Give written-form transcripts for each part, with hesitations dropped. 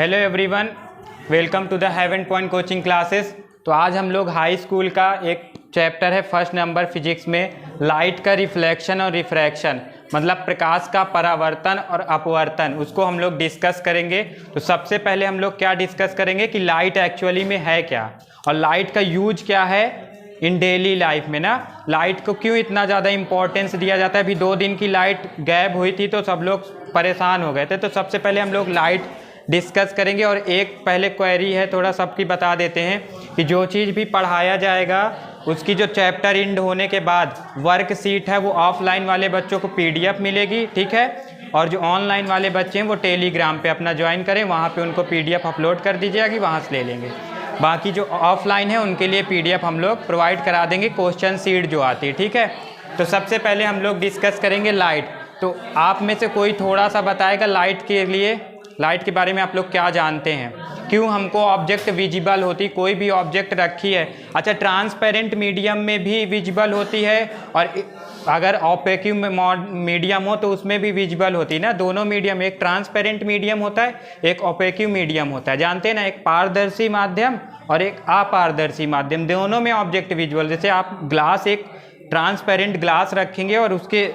Hello everyone, welcome to the Haven Point coaching classes. तो आज हम लोग हाई स्कूल का एक चैप्टर है फर्स्ट नंबर फिजिक्स में लाइट का रिफ्लेक्शन और रिफ्रैक्शन, मतलब प्रकाश का परावर्तन और अपवर्तन, उसको हम लोग डिस्कस करेंगे। तो सबसे पहले हम लोग क्या डिस्कस करेंगे कि लाइट एक्चुअली में है क्या और लाइट का यूज क्या है इन डेली लाइफ में ना। लाइट को क्यों इतना ज़्यादा इम्पोर्टेंस दिया जाता है। अभी 2 दिन की लाइट गायब हुई थी तो सब लोग परेशान हो गए थे। तो सबसे पहले हम लोग लाइट डिस्कस करेंगे और एक पहले क्वेरी है थोड़ा सबकी बता देते हैं कि जो चीज़ भी पढ़ाया जाएगा उसकी जो चैप्टर एंड होने के बाद वर्कशीट है वो ऑफलाइन वाले बच्चों को PDF मिलेगी, ठीक है। और जो ऑनलाइन वाले बच्चे हैं वो टेलीग्राम पे अपना ज्वाइन करें, वहाँ पे उनको PDF अपलोड कर दीजिएगा, वहाँ से ले लेंगे। बाकी जो ऑफलाइन है उनके लिए PDF हम लोग प्रोवाइड करा देंगे, क्वेश्चन सीट जो आती है, ठीक है। तो सबसे पहले हम लोग डिस्कस करेंगे लाइट। तो आप में से कोई थोड़ा सा बताएगा लाइट के लिए, लाइट के बारे में आप लोग क्या जानते हैं, क्यों हमको ऑब्जेक्ट विजिबल होती, कोई भी ऑब्जेक्ट रखी है। अच्छा, ट्रांसपेरेंट मीडियम में भी विजिबल होती है और अगर ऑपेक्यू मीडियम हो तो उसमें भी विजिबल होती है ना। दोनों मीडियम, एक ट्रांसपेरेंट मीडियम होता है, एक ऑपेक्यू मीडियम होता है, जानते हैं ना। एक पारदर्शी माध्यम और एक अपारदर्शी माध्यम, दोनों में ऑब्जेक्ट विजिबल। जैसे आप ग्लास, एक ट्रांसपेरेंट ग्लास रखेंगे और उसके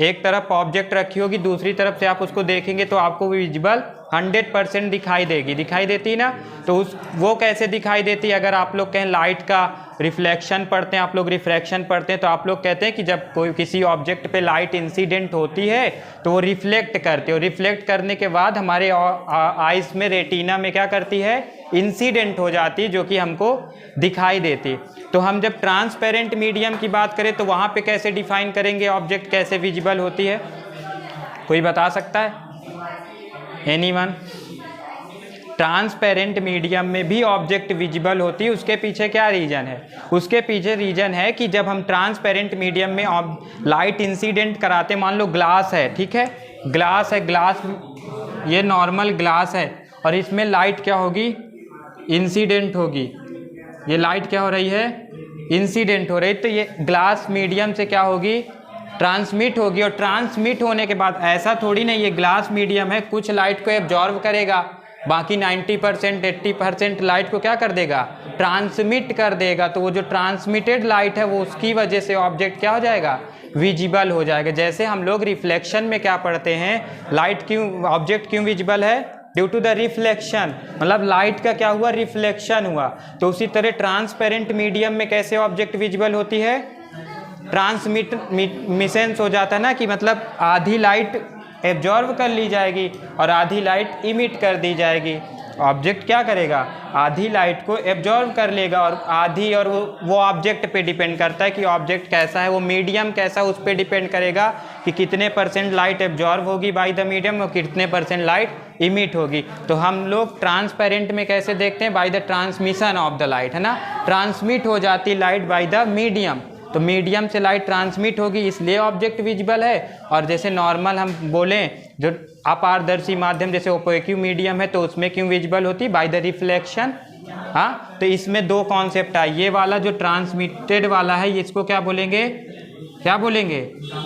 एक तरफ ऑब्जेक्ट रखी होगी, दूसरी तरफ से आप उसको देखेंगे तो आपको विजिबल 100% दिखाई देगी, दिखाई देती ना। तो वो कैसे दिखाई देती है। अगर आप लोग कहें लाइट का रिफ्लेक्शन पढ़ते हैं, आप लोग रिफ्रैक्शन पढ़ते हैं, तो आप लोग कहते हैं कि जब कोई किसी ऑब्जेक्ट पे लाइट इंसिडेंट होती है तो वो रिफ्लेक्ट करती है और रिफ्लेक्ट करने के बाद हमारे आइस में, रेटिना में क्या करती है, इंसिडेंट हो जाती है, जो कि हमको दिखाई देती। तो हम जब ट्रांसपेरेंट मीडियम की बात करें तो वहाँ पे कैसे डिफाइन करेंगे ऑब्जेक्ट कैसे विजिबल होती है, कोई बता सकता है? एनीवन? ट्रांसपेरेंट मीडियम में भी ऑब्जेक्ट विजिबल होती है, उसके पीछे क्या रीजन है? उसके पीछे रीजन है कि जब हम ट्रांसपेरेंट मीडियम में लाइट इंसिडेंट कराते, मान लो ग्लास है, ठीक है, ग्लास है, ग्लास ये नॉर्मल ग्लास है और इसमें लाइट क्या होगी, इंसिडेंट होगी। ये लाइट क्या हो रही है, इंसिडेंट हो रही, तो ये ग्लास मीडियम से क्या होगी, ट्रांसमिट होगी। और ट्रांसमिट होने के बाद ऐसा थोड़ी नहीं, ये ग्लास मीडियम है, कुछ लाइट को एब्जॉर्ब करेगा, बाकी 90% 80% लाइट को क्या कर देगा, ट्रांसमिट कर देगा। तो वो जो ट्रांसमिटेड लाइट है वो उसकी वजह से ऑब्जेक्ट क्या हो जाएगा, विजिबल हो जाएगा। जैसे हम लोग रिफ्लेक्शन में क्या पढ़ते हैं, लाइट क्यों, ऑब्जेक्ट क्यों विजिबल है, ड्यू टू द रिफ्लेक्शन, मतलब लाइट का क्या हुआ, रिफ्लेक्शन हुआ। तो उसी तरह ट्रांसपेरेंट मीडियम में कैसे ऑब्जेक्ट विजिबल होती है, ट्रांसमिटेंस हो जाता है ना, कि मतलब आधी लाइट एब्जॉर्ब कर ली जाएगी और आधी लाइट इमिट कर दी जाएगी। ऑब्जेक्ट क्या करेगा, आधी लाइट को एब्जॉर्ब कर लेगा और आधी, और वो ऑब्जेक्ट पे डिपेंड करता है कि ऑब्जेक्ट कैसा है, वो मीडियम कैसा, उस पर डिपेंड करेगा कि कितने % लाइट एब्जॉर्ब होगी बाय द मीडियम और कितने % लाइट इमिट होगी। तो हम लोग ट्रांसपेरेंट में कैसे देखते हैं, by the transmission of the light, है ना, ट्रांसमिट हो जाती लाइट बाय द मीडियम। तो मीडियम से लाइट ट्रांसमिट होगी, इसलिए ऑब्जेक्ट विजिबल है। और जैसे नॉर्मल हम बोलें जो अपारदर्शी माध्यम जैसे ओपेक्यू मीडियम है तो उसमें क्यों विजिबल होती, बाय द रिफ्लेक्शन। हाँ, तो इसमें 2 कॉन्सेप्ट है। ये वाला जो ट्रांसमिटेड वाला है इसको क्या बोलेंगे, क्या बोलेंगे,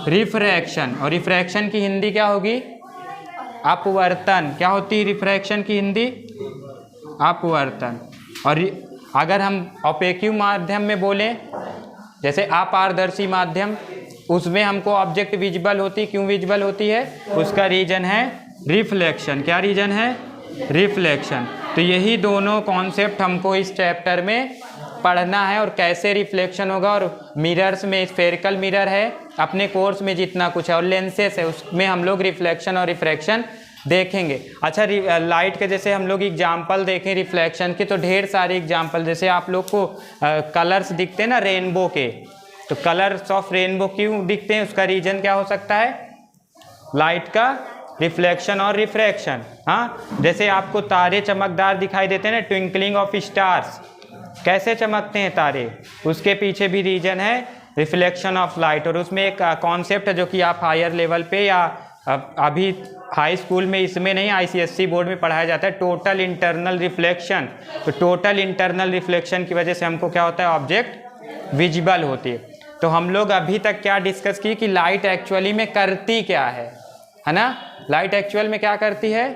रिफ्रैक्शन। और रिफ्रैक्शन की हिंदी क्या होगी, अपवर्तन। क्या होती है रिफ्रैक्शन की हिंदी, अपवर्तन। और अगर हम ओपेक्यू माध्यम में बोलें, जैसे अपारदर्शी माध्यम, उसमें हमको ऑब्जेक्ट विजिबल होती, क्यों विजिबल होती है, उसका रीजन है रिफ्लेक्शन। क्या रीजन है, रिफ्लेक्शन। तो यही दोनों कॉन्सेप्ट हमको इस चैप्टर में पढ़ना है और कैसे रिफ्लेक्शन होगा। और मिरर्स में स्फेरिकल मिरर है अपने कोर्स में जितना कुछ है, और लेंसेस है उसमें हम लोग रिफ्लेक्शन और रिफ्रैक्शन देखेंगे। अच्छा, लाइट के जैसे हम लोग एग्जाम्पल देखें रिफ्लेक्शन के तो ढेर सारे एग्जाम्पल, जैसे आप लोग को कलर्स दिखते हैं ना रेनबो के, तो कलर्स ऑफ रेनबो क्यों दिखते हैं, उसका रीजन क्या हो सकता है, लाइट का रिफ्लेक्शन और रिफ्रैक्शन। हाँ, जैसे आपको तारे चमकदार दिखाई देते हैं ना, ट्विंकलिंग ऑफ स्टार्स, कैसे चमकते हैं तारे, उसके पीछे भी रीजन है रिफ्लेक्शन ऑफ लाइट। और उसमें एक कॉन्सेप्ट है जो कि आप हायर लेवल पे या अभी हाई स्कूल में, इसमें नहीं, ICSE बोर्ड में पढ़ाया जाता है, टोटल इंटरनल रिफ्लेक्शन। तो टोटल इंटरनल रिफ्लेक्शन की वजह से हमको क्या होता है, ऑब्जेक्ट विजिबल होती है। तो हम लोग अभी तक क्या डिस्कस की कि लाइट एक्चुअली में करती क्या है ना, लाइट एक्चुअल में क्या करती है,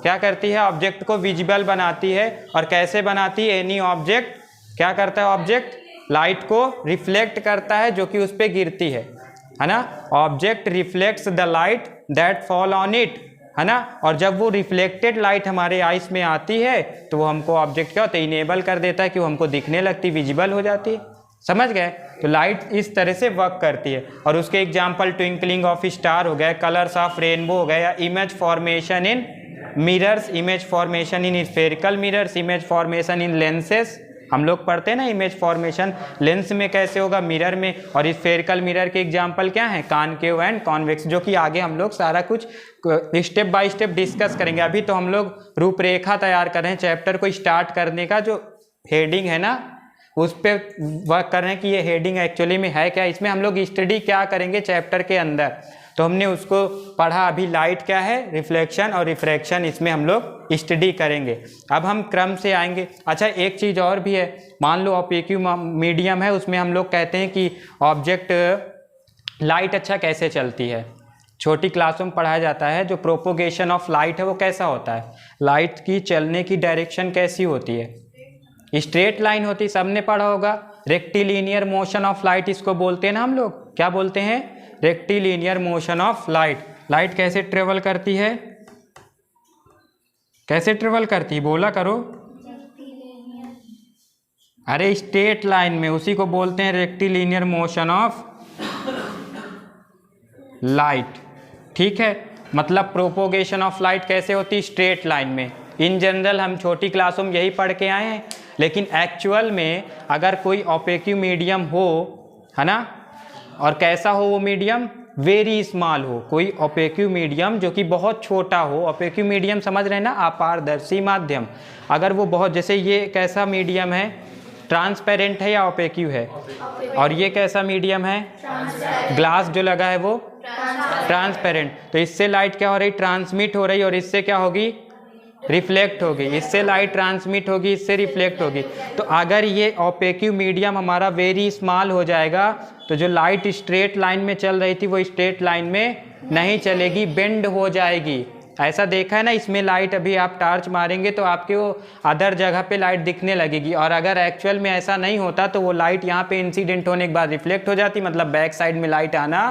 क्या करती है, ऑब्जेक्ट को विजिबल बनाती है। और कैसे बनाती है, एनी ऑब्जेक्ट क्या करता है, ऑब्जेक्ट लाइट को रिफ्लेक्ट करता है जो कि उस पर गिरती है ना। Object reflects the light that fall on it, है ना। और जब वो रिफ्लेक्टेड लाइट हमारे आइस में आती है तो वो हमको ऑब्जेक्ट क्या होता है, इनेबल कर देता है कि वो हमको दिखने लगती, विजिबल हो जाती है। समझ गए। तो लाइट इस तरह से वर्क करती है। और उसके एग्जांपल ट्विंकलिंग ऑफ स्टार हो गया, कलर्स ऑफ रेनबो हो गया, या image formation in mirrors, image formation in spherical mirrors, image formation in lenses. हम लोग पढ़ते हैं ना इमेज फॉर्मेशन लेंस में कैसे होगा, मिरर में। और स्फेरिकल मिरर के एग्जांपल क्या है, कॉनकेव एंड कॉन्वेक्स, जो कि आगे हम लोग सारा कुछ स्टेप बाय स्टेप डिस्कस करेंगे। अभी तो हम लोग रूपरेखा तैयार कर रहे हैं चैप्टर को स्टार्ट करने का, जो हेडिंग है ना उस पर वर्क कर रहे हैं कि ये हेडिंग एक्चुअली में है क्या, इसमें हम लोग स्टडी क्या करेंगे चैप्टर के अंदर। तो हमने उसको पढ़ा, अभी लाइट क्या है, रिफ्लेक्शन और रिफ्रैक्शन, इसमें हम लोग स्टडी करेंगे। अब हम क्रम से आएंगे। अच्छा एक चीज़ और भी है, मान लो ऑपेक्यू मीडियम है, उसमें हम लोग कहते हैं कि ऑब्जेक्ट लाइट अच्छा कैसे चलती है, छोटी क्लासों में पढ़ाया जाता है। जो प्रोपोगेशन ऑफ लाइट है वो कैसा होता है, लाइट की चलने की डायरेक्शन कैसी होती है, स्ट्रेट लाइन होती, सबने पढ़ा होगा। रेक्टिलिनियर मोशन ऑफ लाइट इसको बोलते हैं ना हम लोग, क्या बोलते हैं, rectilinear motion of light. Light कैसे ट्रेवल करती है, कैसे ट्रेवल करती है, बोला करो। अरे स्ट्रेट लाइन में, उसी को बोलते हैं रेक्टिलिनियर मोशन ऑफ लाइट। ठीक है, मतलब प्रोपोगेशन ऑफ लाइट कैसे होती, स्ट्रेट लाइन में। इन जनरल हम छोटी क्लासों में यही पढ़ के आए हैं, लेकिन एक्चुअल में अगर कोई ऑपेक्यू मीडियम हो, है ना, और कैसा हो वो मीडियम, वेरी स्मॉल हो, कोई ऑपेक्यू मीडियम जो कि बहुत छोटा हो। ऑपेक्यू मीडियम समझ रहे हैं ना, अपारदर्शी माध्यम। अगर वो बहुत, जैसे ये कैसा मीडियम है, ट्रांसपेरेंट है या ऑपेक्यू है, और ये कैसा मीडियम है, ग्लास जो लगा है वो ट्रांसपेरेंट। तो इससे लाइट क्या हो रही, ट्रांसमिट हो रही, और इससे क्या होगी, रिफ्लेक्ट होगी। इससे लाइट ट्रांसमिट होगी, इससे रिफ्लेक्ट होगी। तो अगर ये ऑपेक्यू मीडियम हमारा वेरी स्मॉल हो जाएगा तो जो लाइट स्ट्रेट लाइन में चल रही थी वो स्ट्रेट लाइन में नहीं चलेगी, बेंड हो जाएगी। ऐसा देखा है ना, इसमें लाइट अभी आप टार्च मारेंगे तो आपके वो अदर जगह पे लाइट दिखने लगेगी, और अगर एक्चुअल में ऐसा नहीं होता तो वो लाइट यहाँ पे इंसिडेंट होने के बाद रिफ्लेक्ट हो जाती, मतलब बैक साइड में लाइट आना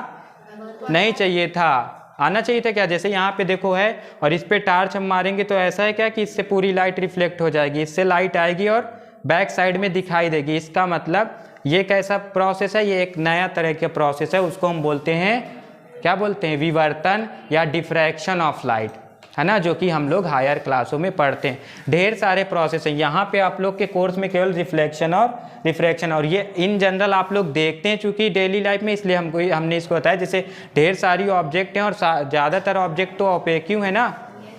नहीं चाहिए था, आना चाहिए था क्या, जैसे यहाँ पे देखो है, और इस पे टार्च हम मारेंगे तो ऐसा है क्या कि इससे पूरी लाइट रिफ्लेक्ट हो जाएगी, इससे लाइट आएगी और बैक साइड में दिखाई देगी। इसका मतलब ये कैसा प्रोसेस है, ये एक नया तरह का प्रोसेस है, उसको हम बोलते हैं, क्या बोलते हैं, विवर्तन या डिफ्रैक्शन ऑफ लाइट, है ना, जो कि हम लोग हायर क्लासों में पढ़ते हैं। ढेर सारे प्रोसेस हैं, यहाँ पे आप लोग के कोर्स में केवल रिफ्लेक्शन और रिफ्रैक्शन, और ये इन जनरल आप लोग देखते हैं चूँकि डेली लाइफ में, इसलिए हमने इसको बताया। जैसे ढेर सारी ऑब्जेक्ट हैं और ज़्यादातर ऑब्जेक्ट तो ऑपेक्यू है ना,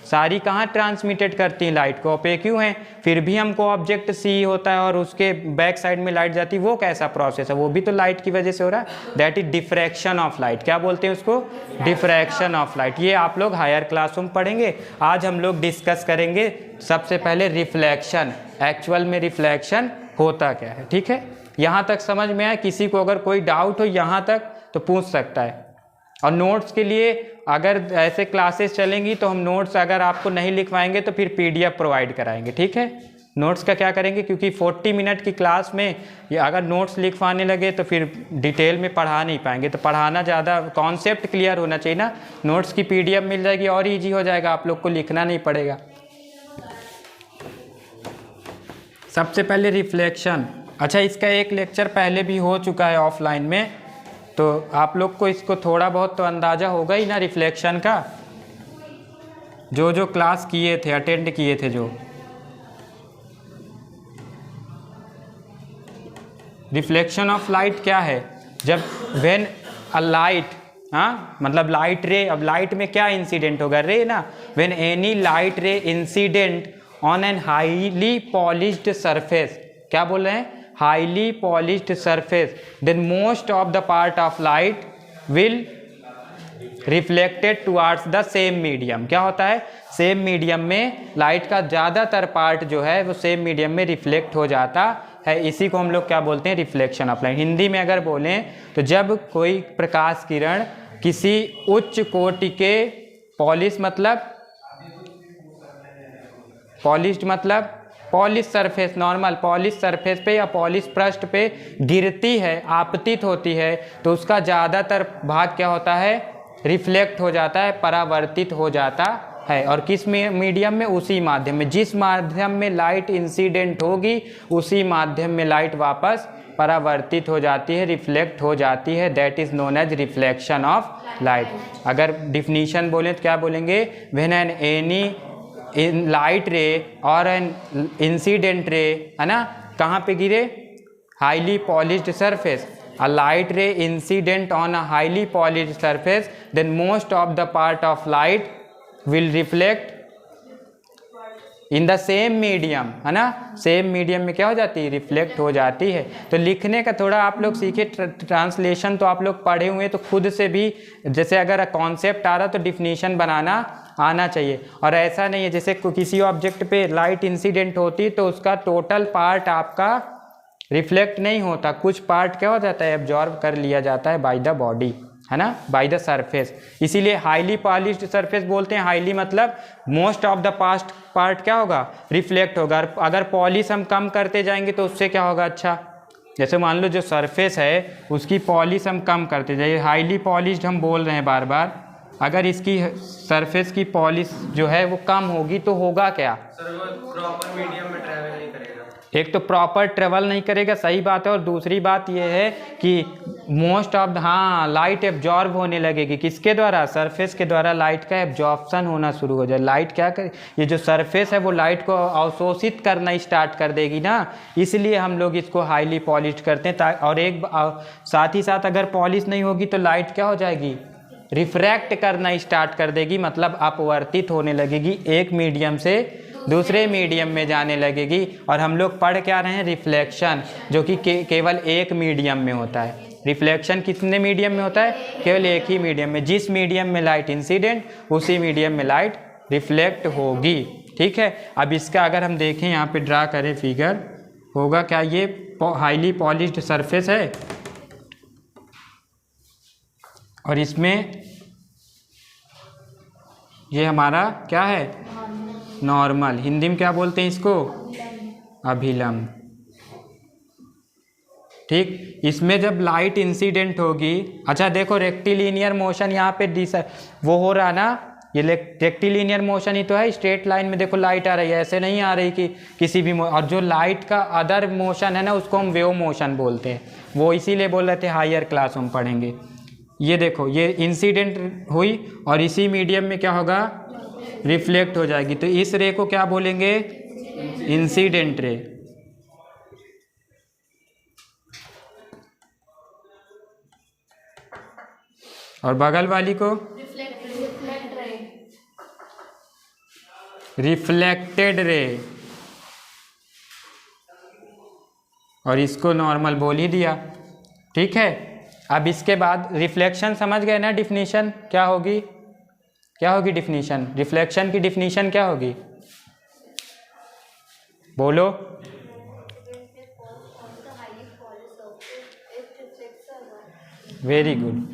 सारी कहाँ ट्रांसमिटेड करती हैं लाइट को, ऑपेक्यू हैं, फिर भी हमको ऑब्जेक्ट सी होता है और उसके बैक साइड में लाइट जाती है, वो कैसा प्रोसेस है, वो भी तो लाइट की वजह से हो रहा है, that is diffraction of light. क्या बोलते हैं उसको, डिफ्रैक्शन ऑफ लाइट। ये आप लोग हायर क्लासों में पढ़ेंगे। आज हम लोग डिस्कस करेंगे सबसे पहले रिफ्लेक्शन, एक्चुअल में रिफ्लेक्शन होता क्या है। ठीक है, यहाँ तक समझ में आया, किसी को अगर कोई डाउट हो यहाँ तक तो पूछ सकता है। और नोट्स के लिए अगर ऐसे क्लासेस चलेंगी तो हम नोट्स अगर आपको नहीं लिखवाएंगे तो फिर PDF प्रोवाइड कराएंगे। ठीक है, नोट्स का क्या करेंगे, क्योंकि 40 मिनट की क्लास में या अगर नोट्स लिखवाने लगे तो फिर डिटेल में पढ़ा नहीं पाएंगे, तो पढ़ाना ज़्यादा, कॉन्सेप्ट क्लियर होना चाहिए ना। नोट्स की PDF मिल जाएगी और ईजी हो जाएगा, आप लोग को लिखना नहीं पड़ेगा। सबसे पहले रिफ्लेक्शन। अच्छा, इसका एक लेक्चर पहले भी हो चुका है ऑफलाइन में, तो आप लोग को इसको थोड़ा बहुत तो अंदाज़ा होगा ही ना रिफ्लेक्शन का, जो जो क्लास किए थे, अटेंड किए थे जो। रिफ्लेक्शन ऑफ लाइट क्या है, जब व्हेन अ लाइट, हाँ मतलब लाइट रे, अब लाइट में क्या इंसिडेंट होगा, रे ना, when any light ray incident on an highly polished surface, क्या बोल रहे हैं, highly polished surface, then most of the part of light will reflected towards the same medium. क्या होता है, सेम मीडियम में लाइट का ज़्यादातर पार्ट जो है वो सेम मीडियम में रिफ्लेक्ट हो जाता है, इसी को हम लोग क्या बोलते हैं, रिफ्लेक्शन ऑफ लाइट। हिंदी में अगर बोलें तो जब कोई प्रकाश किरण किसी उच्च कोटि के, पॉलिश मतलब पॉलिश्ड मतलब polish surface, normal polish surface पे या पॉलिश पृष्ठ पे गिरती है, आपतित होती है, तो उसका ज़्यादातर भाग क्या होता है, रिफ्लेक्ट हो जाता है, परावर्तित हो जाता है। और किस मीडियम में, उसी माध्यम में, जिस माध्यम में लाइट इंसिडेंट होगी उसी माध्यम में लाइट वापस परावर्तित हो जाती है, रिफ्लेक्ट हो जाती है। That is known as reflection of light. अगर डिफिनीशन बोलें तो क्या बोलेंगे, when an any in light ray और एन इंसिडेंट रे, है ना, कहाँ पे गिरे, highly polished surface, a light ray incident on a highly polished surface, then most of the part of light will reflect in the same medium, है ना, same medium में क्या हो जाती है, रिफ्लेक्ट हो जाती है। तो लिखने का थोड़ा आप लोग सीखे, ट्रांसलेशन तो आप लोग पढ़े हुए, तो खुद से भी जैसे अगर कॉन्सेप्ट आ रहा तो डिफिनीशन बनाना आना चाहिए। और ऐसा नहीं है जैसे किसी ऑब्जेक्ट पे लाइट इंसिडेंट होती तो उसका टोटल पार्ट आपका रिफ्लेक्ट नहीं होता, कुछ पार्ट क्या हो जाता है, एब्जॉर्ब कर लिया जाता है बाय द बॉडी, है ना, बाय द सरफेस। इसीलिए हाईली पॉलिश्ड सरफेस बोलते हैं। हाईली मतलब most of the past part क्या होगा, रिफ्लेक्ट होगा। अगर पॉलिश हम कम करते जाएंगे तो उससे क्या होगा, अच्छा जैसे मान लो जो सरफेस है उसकी पॉलिश हम कम करते जाइए, हाईली पॉलिश्ड हम बोल रहे हैं बार बार, अगर इसकी सरफेस की पॉलिश जो है वो कम होगी तो होगा क्या, सर वो प्रॉपर मीडियम में ट्रैवल नहीं करेगा। एक तो प्रॉपर ट्रेवल नहीं करेगा, सही बात है, और दूसरी बात ये है कि मोस्ट ऑफ द, हाँ, लाइट एब्जॉर्ब होने लगेगी, किसके द्वारा, सरफेस के द्वारा लाइट का एब्जॉर्प्शन होना शुरू हो जाए। लाइट क्या करे, ये जो सरफेस है वो लाइट को अवशोषित करना स्टार्ट कर देगी ना, इसलिए हम लोग इसको हाईली पॉलिश्ड करते हैं। और एक साथ ही साथ अगर पॉलिश नहीं होगी तो लाइट क्या हो जाएगी, रिफ्रैक्ट करना स्टार्ट कर देगी, मतलब अपवर्तित होने लगेगी, एक मीडियम से दूसरे मीडियम में जाने लगेगी। और हम लोग पढ़ क्या रहे हैं, रिफ्लेक्शन, जो कि केवल एक मीडियम में होता है। रिफ्लेक्शन कितने मीडियम में होता है, केवल एक ही मीडियम में, जिस मीडियम में लाइट इंसिडेंट उसी मीडियम में लाइट रिफ्लेक्ट होगी। ठीक है, अब इसका अगर हम देखें यहाँ पे ड्रा करें फिगर, होगा क्या, ये हाईली पॉलिश्ड सरफेस है और इसमें ये हमारा क्या है, नॉर्मल, हिंदी में क्या बोलते हैं इसको, अभिलंब। ठीक, इसमें जब लाइट इंसिडेंट होगी, अच्छा देखो रेक्टिलिनियर मोशन यहाँ पे वो हो रहा ना, ये रेक्टिलिनियर मोशन ही तो है, स्ट्रेट लाइन में देखो लाइट आ रही है, ऐसे नहीं आ रही कि किसी भी और जो लाइट का अदर मोशन है ना उसको हम वेव मोशन बोलते हैं, वो इसीलिए बोल रहे थे हायर क्लास हम पढ़ेंगे। ये देखो ये इंसिडेंट हुई और इसी मीडियम में क्या होगा, रिफ्लेक्ट हो जाएगी, तो इस रे को क्या बोलेंगे, इंसिडेंट रे। और बगल वाली को रिफ्लेक्टेड रे, और इसको नॉर्मल बोल ही दिया। ठीक है, अब इसके बाद रिफ्लेक्शन समझ गए ना, डिफिनीशन क्या होगी, क्या होगी डिफिनीशन, रिफ्लेक्शन की डिफिनीशन क्या होगी, बोलो। वेरी गुड,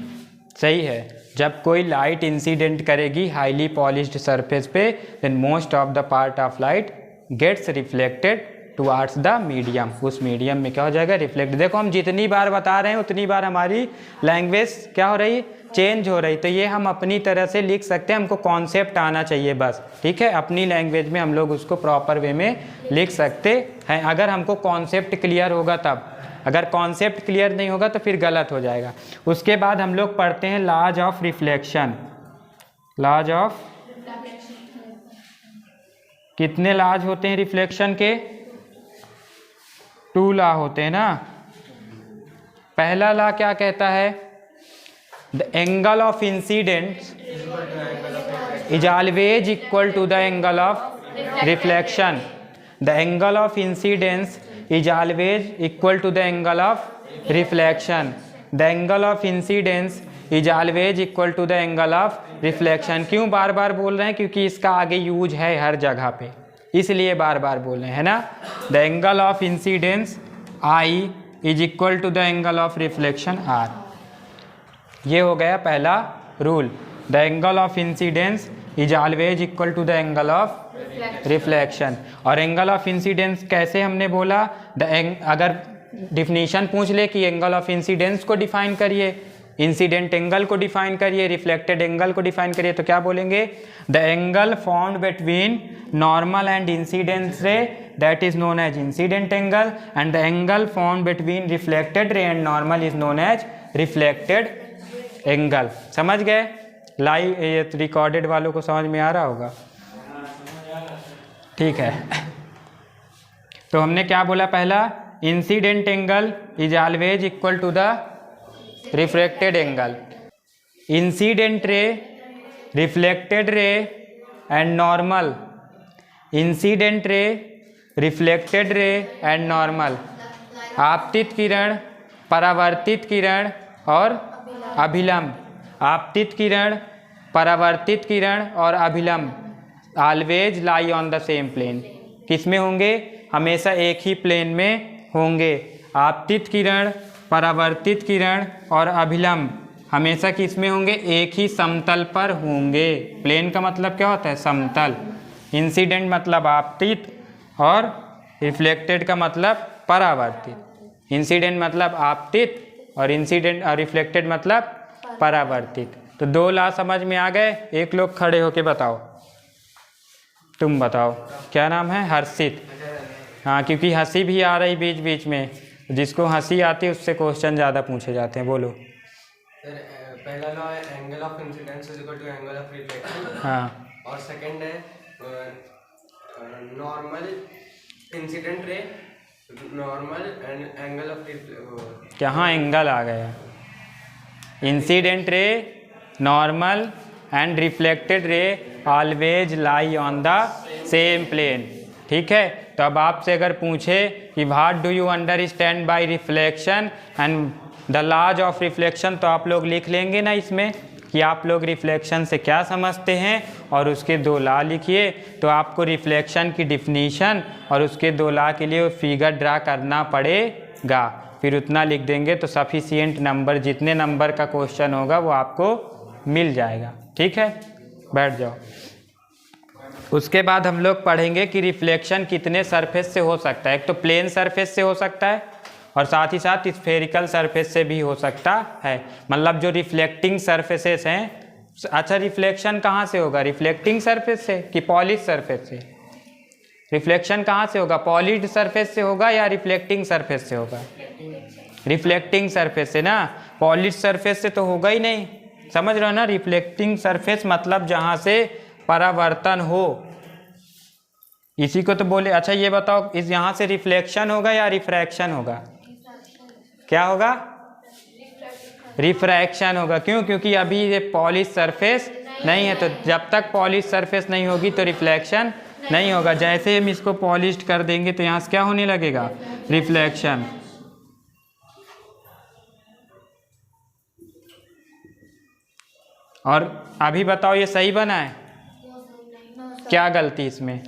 सही है, जब कोई लाइट इंसिडेंट करेगी हाईली पॉलिश्ड सरफेस पे, then most of the part of light gets reflected towards the medium, उस मीडियम में क्या हो जाएगा, रिफ्लेक्ट। देखो हम जितनी बार बता रहे हैं उतनी बार हमारी लैंग्वेज क्या हो रही, चेंज हो रही, तो ये हम अपनी तरह से लिख सकते हैं, हमको कॉन्सेप्ट आना चाहिए बस। ठीक है, अपनी लैंग्वेज में हम लोग उसको प्रॉपर वे में लिख सकते हैं, अगर हमको कॉन्सेप्ट क्लियर होगा तब, अगर कॉन्सेप्ट क्लियर नहीं होगा तो फिर गलत हो जाएगा। उसके बाद हम लोग पढ़ते हैं laws of reflection. Laws of, कितने लॉज होते हैं रिफ्लेक्शन के, 2 लॉ होते हैं ना। पहला लॉ क्या कहता है, the angle of incidence is always equal to the angle of reflection. The angle of incidence is always equal to the angle of reflection. The angle of incidence is always equal to the angle of reflection. क्यों बार बार बोल रहे हैं, क्योंकि इसका आगे use है हर जगह पे, इसलिए बार बार बोल रहे हैं, है ना। The angle of incidence I is equal to the angle of reflection R. ये हो गया पहला rule, the angle of incidence is always equal to the angle of reflection. और एंगल ऑफ इंसिडेंस कैसे हमने बोला, अगर डिफिनीशन पूछ ले कि एंगल ऑफ इंसिडेंस को डिफाइन करिए, इंसिडेंट एंगल को डिफाइन करिए, रिफ्लेक्टेड एंगल को डिफाइन करिए, तो क्या बोलेंगे, the angle formed between normal and incident ray that is known as incident angle, and the angle formed between reflected ray and normal is known as reflected angle. समझ गए? Live ये recorded वालों को समझ में आ रहा होगा? ठीक है। तो हमने क्या बोला, पहला incident angle is always equal to the reflected angle. Incident ray, reflected ray and normal, incident ray, reflected ray and normal, आपतित किरण, परावर्तित किरण और अभिलंब, आपतित किरण, परावर्तित किरण और अभिलंब always lie on the same plane. किस में होंगे? हमेशा एक ही प्लेन में होंगे। आपतित किरण, परावर्तित किरण और अभिलंब हमेशा किस में होंगे? एक ही समतल पर होंगे। प्लेन का मतलब क्या होता है? समतल। इंसिडेंट मतलब आपतित और रिफ्लेक्टेड का मतलब परावर्तित। इंसिडेंट मतलब आपतित और इंसिडेंट और रिफ्लेक्टेड मतलब परावर्तित। तो दो ला समझ में आ गए? एक लोग खड़े होके बताओ, तुम बताओ क्या नाम है? हर्षित। हाँ, क्योंकि हंसी भी आ रही बीच बीच में, जिसको हंसी आती है उससे क्वेश्चन ज़्यादा पूछे जाते हैं। बोलो। सर पहला लॉ है angle of incidence is equal to angle of reflection. हाँ, और सेकंड है normal incident ray, normal and angle of कहाँ एंगल आ गया? Incident ray, normal and reflected ray always lie on the same plane. ठीक है। तो अब आपसे अगर पूछे कि what do you understand by reflection and the laws of reflection, तो आप लोग लिख लेंगे ना इसमें कि आप लोग रिफ्लेक्शन से क्या समझते हैं, और उसके दो लॉ लिखिए। तो आपको रिफ्लेक्शन की डिफिनीशन और उसके दो लॉ के लिए फिगर ड्रा करना पड़ेगा। फिर उतना लिख देंगे तो सफिशिएंट नंबर, जितने नंबर का क्वेश्चन होगा वो आपको मिल जाएगा। ठीक है, बैठ जाओ। उसके बाद हम लोग पढ़ेंगे कि रिफ्लेक्शन कितने सरफेस से हो सकता है। एक तो प्लेन सरफेस से हो सकता है और साथ ही साथ स्फेरिकल सरफेस से भी हो सकता है। मतलब जो रिफ्लेक्टिंग सरफेसेस हैं। अच्छा, रिफ्लेक्शन कहाँ से होगा? रिफ्लेक्टिंग सरफेस से कि पॉलिश सरफेस से? रिफ्लेक्शन कहाँ से होगा? पॉलिश्ड सरफेस से होगा या रिफ्लेक्टिंग सरफेस से होगा? रिफ्लेक्टिंग सरफेस से ना, पॉलिश्ड सरफेस से तो होगा ही नहीं। समझ रहे हो ना? रिफ्लेक्टिंग सरफेस मतलब जहाँ से परावर्तन हो, इसी को तो बोले। अच्छा ये बताओ, इस यहाँ से रिफ्लेक्शन होगा या रिफ्रैक्शन होगा? क्या होगा? रिफ्रैक्शन होगा। क्यों? क्योंकि अभी ये पॉलिश सरफेस नहीं है, तो जब तक पॉलिश सरफेस नहीं होगी तो रिफ्लेक्शन नहीं होगा। जैसे हम इसको पॉलिश्ड कर देंगे तो यहाँ से क्या होने लगेगा? रिफ्लेक्शन। और अभी बताओ ये सही बना है? क्या गलती इसमें?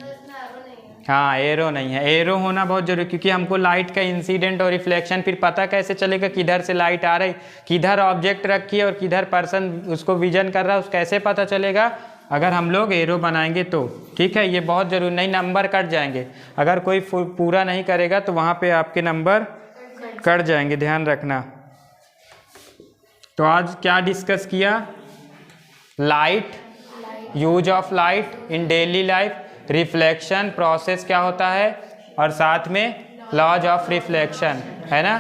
हाँ, एरो नहीं है। एरो होना बहुत जरूरी, क्योंकि हमको लाइट का इंसिडेंट और रिफ्लेक्शन फिर पता कैसे चलेगा किधर से लाइट आ रही, किधर ऑब्जेक्ट रखी है और किधर पर्सन उसको विजन कर रहा है, उसको कैसे पता चलेगा? अगर हम लोग एरो बनाएंगे तो। ठीक है, ये बहुत जरूरी। नहीं, नंबर कट जाएंगे। अगर कोई पूरा नहीं करेगा तो वहाँ पे आपके नंबर कट जाएंगे, ध्यान रखना। तो आज क्या डिस्कस किया? Light, use of light in daily life, reflection process क्या होता है, और साथ में लॉज ऑफ रिफ्लेक्शन, है ना?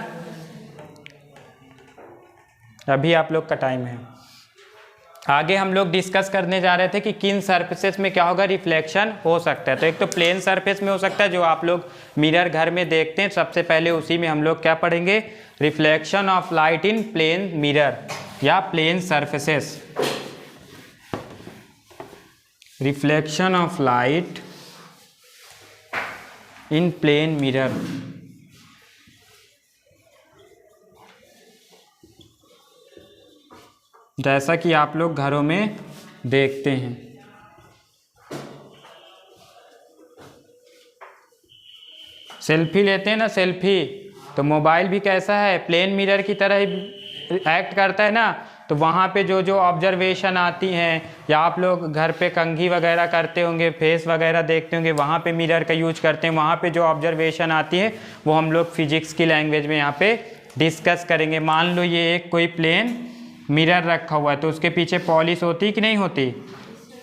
अभी आप लोग का टाइम है। आगे हम लोग डिस्कस करने जा रहे थे कि किन सरफेसेस में क्या होगा, रिफ्लेक्शन हो सकता है। तो एक तो प्लेन सरफेस में हो सकता है, जो आप लोग मिरर घर में देखते हैं। सबसे पहले उसी में हम लोग क्या पढ़ेंगे? Reflection of light in plane mirror या plane surfaces. Reflection of light in plane mirror. जैसा कि आप लोग घरों में देखते हैं। सेल्फी लेते हैं ना, सेल्फी, तो मोबाइल भी कैसा है? प्लेन मिरर की तरह ही एक्ट करता है ना। तो वहाँ पे जो जो ऑब्जर्वेशन आती हैं, या आप लोग घर पे कंघी वगैरह करते होंगे, फेस वगैरह देखते होंगे, वहाँ पे मिरर का यूज करते हैं, वहाँ पे जो ऑब्जर्वेशन आती है वो हम लोग फिजिक्स की लैंग्वेज में यहाँ पे डिस्कस करेंगे। मान लो ये एक कोई प्लेन मिरर रखा हुआ है, तो उसके पीछे पॉलिश होती कि नहीं होती?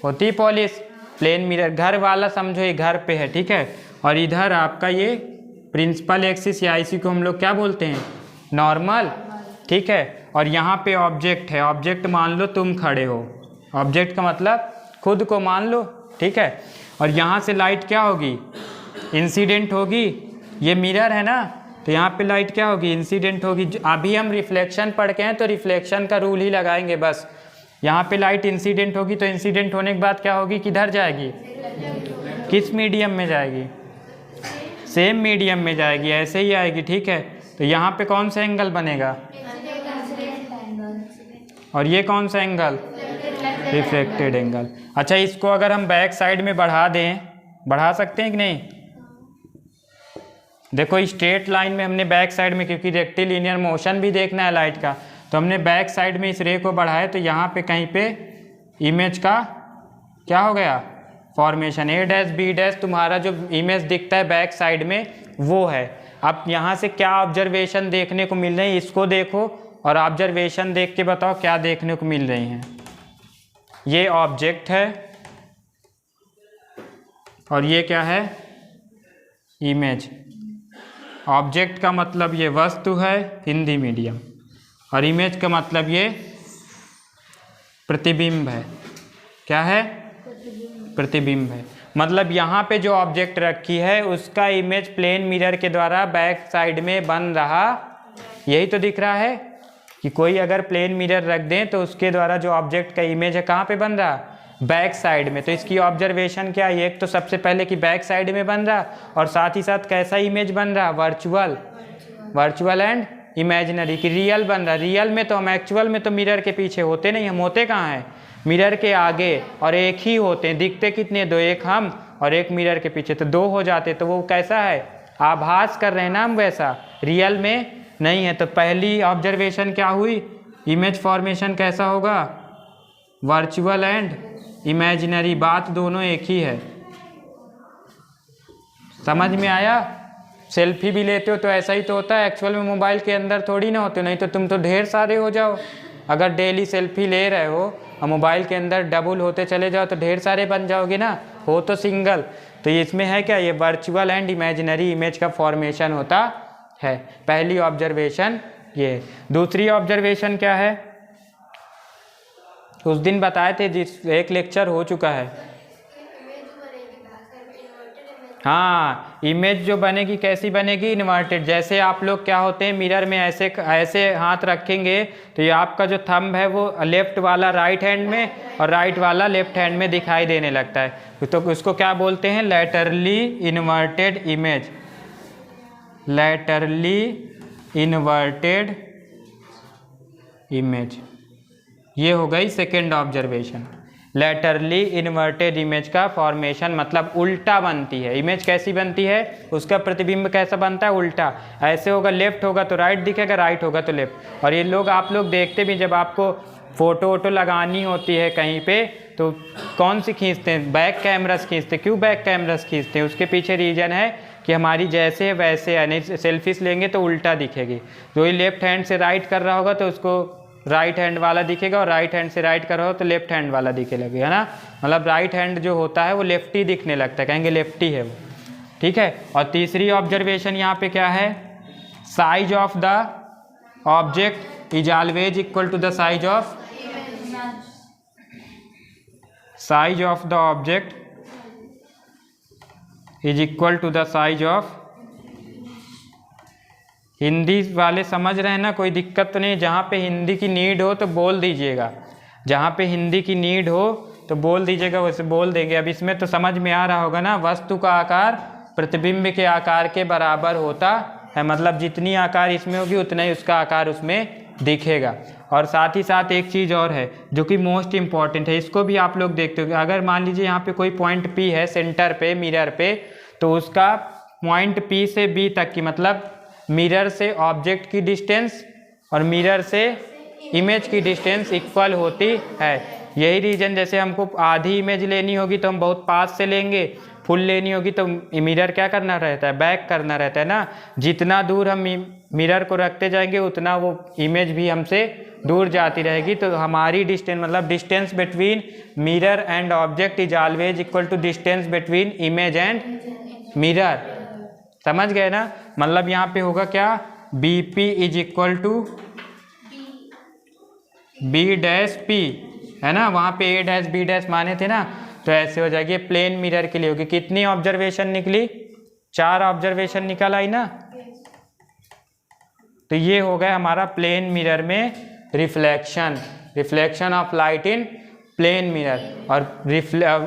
होती पॉलिश। प्लेन मिरर, घर वाला समझो ये घर पे है, ठीक है, और इधर आपका ये प्रिंसिपल एक्सिस या IC को हम लोग क्या बोलते हैं? नॉर्मल, ठीक है। और यहाँ पे ऑब्जेक्ट है, ऑब्जेक्ट मान लो तुम खड़े हो, ऑब्जेक्ट का मतलब खुद को मान लो, ठीक है। और यहाँ से लाइट क्या होगी? इंसिडेंट होगी। ये मिरर है ना, तो यहाँ पे लाइट क्या होगी? इंसिडेंट होगी। अभी हम रिफ्लेक्शन पढ़ के हैं तो रिफ्लेक्शन का रूल ही लगाएंगे बस। यहाँ पे लाइट इंसिडेंट होगी, तो इंसिडेंट होने के बाद क्या होगी? किधर जाएगी? किस मीडियम में जाएगी? सेम मीडियम में जाएगी, ऐसे ही आएगी, ठीक है। तो यहाँ पे कौन सा एंगल बनेगा? और ये कौन सा एंगल? Reflected angle. अच्छा, इसको अगर हम बैक साइड में बढ़ा दें, बढ़ा सकते हैं कि नहीं? देखो स्ट्रेट लाइन में हमने बैक साइड में, क्योंकि रेक्टिलिनियर मोशन भी देखना है लाइट का, तो हमने बैक साइड में इस रे को बढ़ाया, तो यहाँ पे कहीं पे इमेज का क्या हो गया? फॉर्मेशन। A' B' तुम्हारा जो इमेज दिखता है बैक साइड में वो है। अब यहाँ से क्या ऑब्जर्वेशन देखने को मिल रहे हैं, इसको देखो और ऑब्जर्वेशन देख के बताओ क्या देखने को मिल रही हैं। ये ऑब्जेक्ट है और ये क्या है? इमेज। ऑब्जेक्ट का मतलब ये वस्तु है हिंदी मीडियम, और इमेज का मतलब ये प्रतिबिंब है। क्या है? प्रतिबिंब है। मतलब यहाँ पे जो ऑब्जेक्ट रखी है उसका इमेज प्लेन मिरर के द्वारा बैक साइड में बन रहा, यही तो दिख रहा है कि कोई अगर प्लेन मिरर रख दें तो उसके द्वारा जो ऑब्जेक्ट का इमेज है कहाँ पे बन रहा? बैक साइड में। तो इसकी ऑब्जर्वेशन क्या है? एक तो सबसे पहले कि बैक साइड में बन रहा, और साथ ही साथ कैसा इमेज बन रहा? वर्चुअल, वर्चुअल एंड इमेजिनरी, कि रियल बन रहा। रियल में तो हम, एक्चुअल में तो मिरर के पीछे होते नहीं, हम होते कहाँ हैं? मिरर के आगे, और एक ही होते हैं। दिखते कितने? दो, एक हम और एक मिरर के पीछे, तो दो हो जाते। तो वो कैसा है? आभास कर रहे हैं ना हम, वैसा रियल में नहीं है। तो पहली ऑब्जर्वेशन क्या हुई? इमेज फॉर्मेशन कैसा होगा? Virtual and imaginary. बात दोनों एक ही है। समझ में आया? सेल्फी भी लेते हो तो ऐसा ही तो होता है, एक्चुअल में मोबाइल के अंदर थोड़ी ना होते, नहीं तो तुम तो ढेर सारे हो जाओ। अगर डेली सेल्फी ले रहे हो और मोबाइल के अंदर डबल होते चले जाओ तो ढेर सारे बन जाओगे ना, हो तो सिंगल। तो इसमें है क्या? ये वर्चुअल एंड इमेजिनरी इमेज का फॉर्मेशन होता है। पहली ऑब्जर्वेशन ये। दूसरी ऑब्जर्वेशन क्या है? उस दिन बताए थे, जिस एक लेक्चर हो चुका है। हाँ, इमेज जो बनेगी कैसी बनेगी? इन्वर्टेड। जैसे आप लोग क्या होते हैं, मिरर में ऐसे ऐसे हाथ रखेंगे तो ये आपका जो थंब है वो लेफ्ट वाला राइट हैंड में और राइट वाला लेफ्ट हैंड में दिखाई देने लगता है। तो उसको क्या बोलते हैं? Laterally inverted image. Laterally inverted image, ये हो गई second observation. Laterally inverted image का फॉर्मेशन मतलब उल्टा बनती है। इमेज कैसी बनती है? उसका प्रतिबिंब कैसा बनता है? उल्टा। ऐसे होगा, लेफ्ट होगा तो राइट दिखेगा, राइट होगा तो लेफ्ट। और ये लोग, आप लोग देखते भी, जब आपको फ़ोटो वोटो लगानी होती है कहीं पे तो कौन सी खींचते हैं? बैक कैमरास खींचते हैं। क्यों बैक कैमरास खींचते हैं? उसके पीछे रीज़न है कि हमारी जैसे है वैसे है, नहीं सेल्फीज लेंगे तो उल्टा दिखेगी। जो ये लेफ्ट हैंड से राइट कर रहा होगा तो उसको राइट हैंड वाला दिखेगा, और राइट हैंड से राइट कर रहा हो तो लेफ्ट हैंड वाला दिखे लगेगा ना। मतलब राइट हैंड जो होता है वो लेफ्टी दिखने लगता है, कहेंगे लेफ्टी है वो, ठीक है। और तीसरी ऑब्जर्वेशन यहाँ पे क्या है? Size of the object is always equal to the size of, size of the object is equal to the size of. Hindi वाले समझ रहे हैं ना, कोई दिक्कत तो नहीं। जहाँ पे हिंदी की नीड हो तो बोल दीजिएगा, जहाँ पे हिंदी की नीड हो तो बोल दीजिएगा, वैसे बोल देंगे। अब इसमें तो समझ में आ रहा होगा ना, वस्तु का आकार प्रतिबिंब के आकार के बराबर होता है। मतलब जितनी आकार इसमें होगी उतना ही उसका आकार उसमें दिखेगा। और साथ ही साथ एक चीज़ और है जो कि मोस्ट इम्पॉर्टेंट है, इसको भी आप लोग देखते हो। अगर मान लीजिए यहाँ पे कोई पॉइंट P है सेंटर पे मिरर पे, तो उसका पॉइंट P से B तक की, मतलब मिरर से ऑब्जेक्ट की डिस्टेंस और मिरर से इमेज की डिस्टेंस इक्वल होती है। यही रीजन, जैसे हमको आधी इमेज लेनी होगी तो हम बहुत पास से लेंगे, फुल लेनी होगी तो मिरर क्या करना रहता है, बैक करना रहता है ना। जितना दूर हम मिरर को रखते जाएंगे उतना वो इमेज भी हमसे दूर जाती रहेगी। तो हमारी डिस्टेंस मतलब distance between mirror and object is always equal to distance between image and mirror. समझ गए ना। मतलब यहाँ पे होगा क्या, B P is equal to B dash P, है ना। वहाँ पे ए डैश बी डैश माने थे ना, तो ऐसे हो जाएगी। प्लेन मिरर के लिए होगी। कितनी ऑब्जर्वेशन निकली, 4 ऑब्जर्वेशन निकल आई ना। तो ये हो गया हमारा प्लेन मिरर में reflection of light in plane mirror. और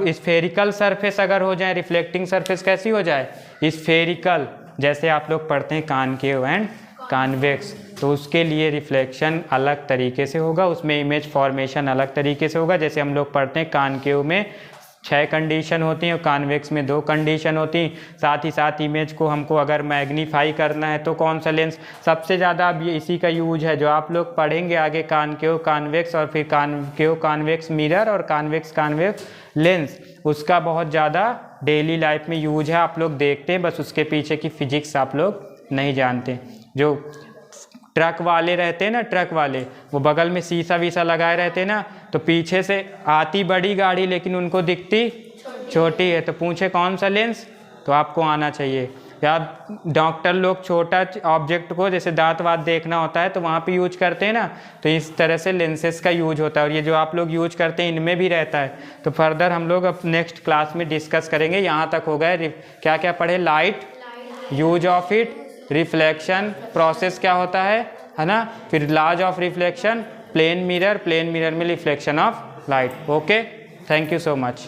स्फेरिकल सरफेस अगर हो जाए, रिफ्लेक्टिंग सरफेस कैसी हो जाए, स्फेरिकल, जैसे आप लोग पढ़ते हैं कॉनकेव एंड कॉन्वेक्स, तो उसके लिए रिफ्लेक्शन अलग तरीके से होगा, उसमें इमेज फॉर्मेशन अलग तरीके से होगा। जैसे हम लोग पढ़ते हैं कॉनकेव में 6 कंडीशन होती हैं और कॉन्वेक्स में 2 कंडीशन होती हैं। साथ ही साथ इमेज को हमको अगर मैग्नीफाई करना है तो कौन सा लेंस सबसे ज़्यादा, अब ये इसी का यूज है जो आप लोग पढ़ेंगे आगे, कॉनकेव कॉन्वेक्स और फिर कॉनकेव कॉन्वेक्स मिरर और कॉन्वेक्स कॉन्वेक्स लेंस, उसका बहुत ज़्यादा डेली लाइफ में यूज है। आप लोग देखते हैं, बस उसके पीछे की फिजिक्स आप लोग नहीं जानते। जो ट्रक वाले रहते हैं ना, ट्रक वाले, वो बगल में शीशा वीसा लगाए रहते हैं ना, तो पीछे से आती बड़ी गाड़ी लेकिन उनको दिखती छोटी है, तो पूछे कौन सा लेंस, तो आपको आना चाहिए। या डॉक्टर लोग छोटा ऑब्जेक्ट को, जैसे दांत वात देखना होता है तो वहाँ पे यूज करते हैं ना, तो इस तरह से लेंसेज का यूज होता है। और ये जो आप लोग यूज करते हैं इनमें भी रहता है। तो फर्दर हम लोग अब नेक्स्ट क्लास में डिस्कस करेंगे। यहाँ तक हो गए, क्या क्या पढ़े, light, use of it, reflection process क्या होता है ना, फिर laws of reflection, plane mirror में reflection of light. Okay, thank you so much.